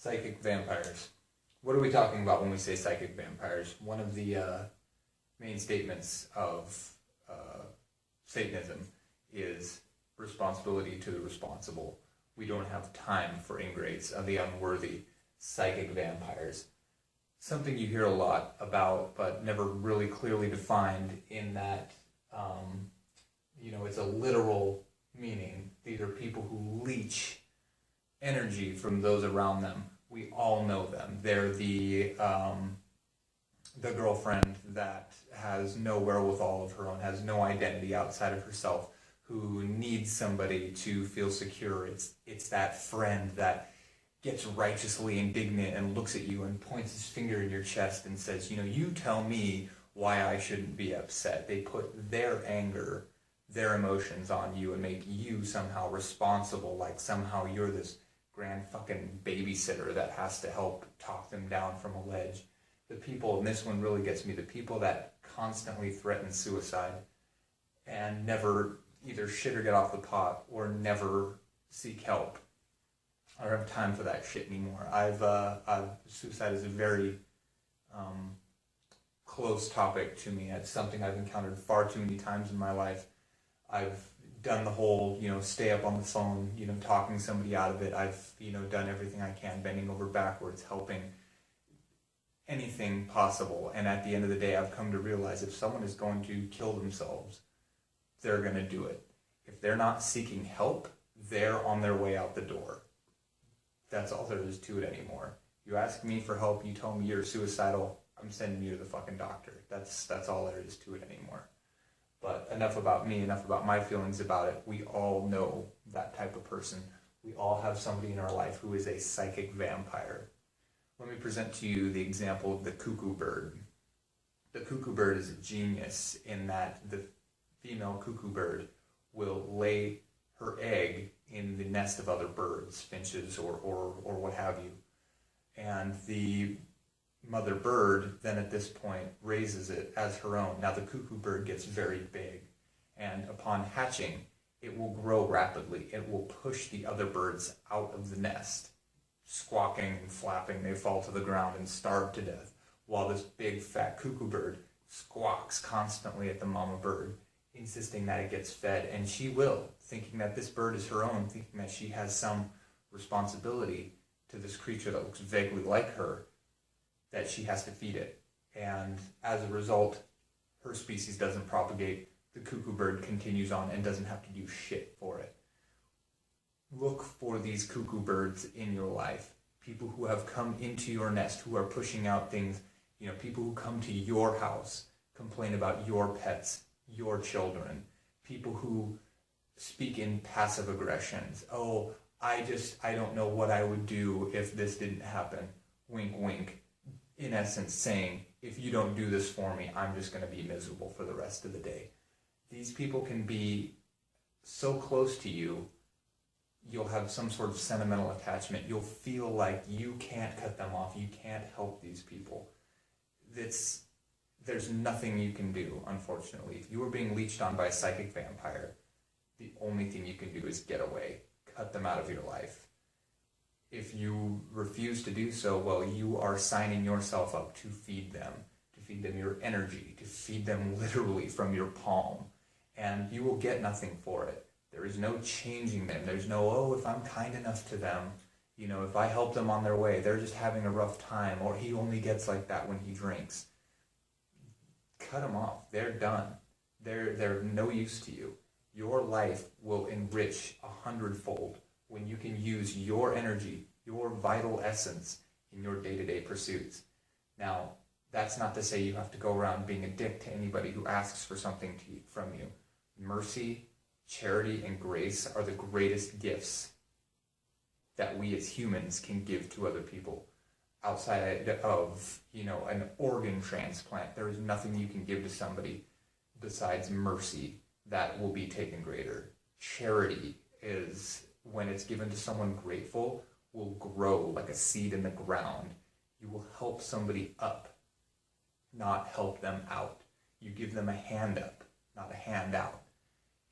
Psychic vampires. What are we talking about when we say psychic vampires? One of the main statements of Satanism is responsibility to the responsible. We don't have time for ingrates of the unworthy. Psychic vampires. Something you hear a lot about, but never really clearly defined in that, it's a literal meaning. These are people who leech energy from those around them. We all know them. They're the girlfriend that has no wherewithal of her own, has no identity outside of herself, who needs somebody to feel secure. It's that friend that gets righteously indignant and looks at you and points his finger in your chest and says, you tell me why I shouldn't be upset. They put their anger, their emotions on you and make you somehow responsible, like somehow you're this grand fucking babysitter that has to help talk them down from a ledge. The people, and this one really gets me, the people that constantly threaten suicide and never either shit or get off the pot or never seek help. I don't have time for that shit anymore. Suicide is a very close topic to me. It's something I've encountered far too many times in my life. I've done the whole, stay up on the phone, talking somebody out of it. I've, done everything I can, bending over backwards, helping, anything possible. And at the end of the day, I've come to realize if someone is going to kill themselves, they're going to do it. If they're not seeking help, they're on their way out the door. That's all there is to it anymore. You ask me for help, you tell me you're suicidal, I'm sending you to the fucking doctor. That's all there is to it anymore. But enough about me, enough about my feelings about it. We all know that type of person. We all have somebody in our life who is a psychic vampire. Let me present to you the example of the cuckoo bird. The cuckoo bird is a genius in that the female cuckoo bird will lay her egg in the nest of other birds, finches or what have you. And the mother bird then at this point raises it as her own. Now the cuckoo bird gets very big, and upon hatching, it will grow rapidly. It will push the other birds out of the nest. Squawking and flapping, they fall to the ground and starve to death, while this big fat cuckoo bird squawks constantly at the mama bird, insisting that it gets fed, and she will, thinking that this bird is her own, thinking that she has some responsibility to this creature that looks vaguely like her, that she has to feed it. And as a result, her species doesn't propagate, the cuckoo bird continues on and doesn't have to do shit for it. Look for these cuckoo birds in your life. People who have come into your nest, who are pushing out things, people who come to your house, complain about your pets, your children, people who speak in passive aggressions. Oh, I don't know what I would do if this didn't happen. Wink, wink. In essence saying, if you don't do this for me, I'm just going to be miserable for the rest of the day. These people can be so close to you, you'll have some sort of sentimental attachment. You'll feel like you can't cut them off. You can't help these people. There's nothing you can do, unfortunately. If you are being leeched on by a psychic vampire, the only thing you can do is get away. Cut them out of your life. If you refuse to do so, well, you are signing yourself up to feed them your energy, to feed them literally from your palm, and you will get nothing for it. There is no changing them. There's no, if I'm kind enough to them, if I help them on their way, they're just having a rough time, or he only gets like that when he drinks. Cut them off. They're done. They're no use to you. Your life will enrich 100-fold when you can use your energy, your vital essence in your day-to-day pursuits. Now, that's not to say you have to go around being a dick to anybody who asks for something from you. Mercy, charity, and grace are the greatest gifts that we as humans can give to other people. Outside of, an organ transplant, there is nothing you can give to somebody besides mercy that will be taken greater. Charity is, when it's given to someone grateful, will grow like a seed in the ground. You will help somebody up, not help them out. You give them a hand up, not a hand out.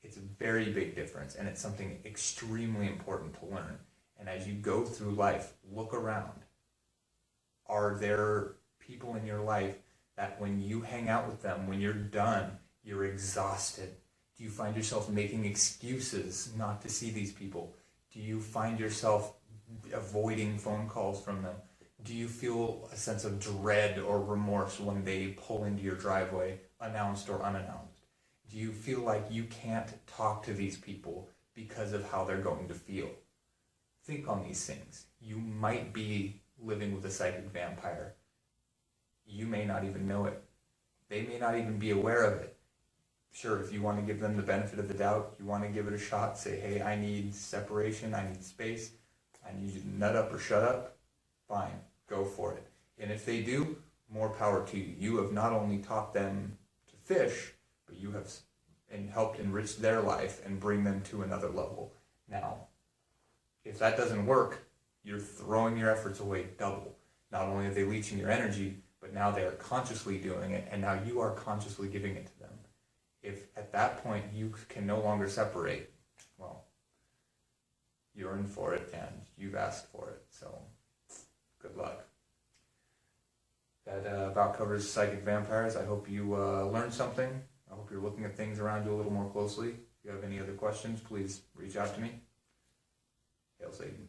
It's a very big difference, and it's something extremely important to learn. And as you go through life, look around. Are there people in your life that when you hang out with them, when you're done, you're exhausted? Do you find yourself making excuses not to see these people? Do you find yourself avoiding phone calls from them? Do you feel a sense of dread or remorse when they pull into your driveway, announced or unannounced? Do you feel like you can't talk to these people because of how they're going to feel? Think on these things. You might be living with a psychic vampire. You may not even know it. They may not even be aware of it. Sure, if you want to give them the benefit of the doubt, you want to give it a shot, say, hey, I need separation, I need space, I need you to nut up or shut up, fine, go for it. And if they do, more power to you. You have not only taught them to fish, but you have helped enrich their life and bring them to another level. Now, if that doesn't work, you're throwing your efforts away double. Not only are they leeching your energy, but now they are consciously doing it, and now you are consciously giving it to them. If at that point you can no longer separate, well, you're in for it and you've asked for it, so good luck. That about covers psychic vampires. I hope you learned something. I hope you're looking at things around you a little more closely. If you have any other questions, please reach out to me. Hail Satan.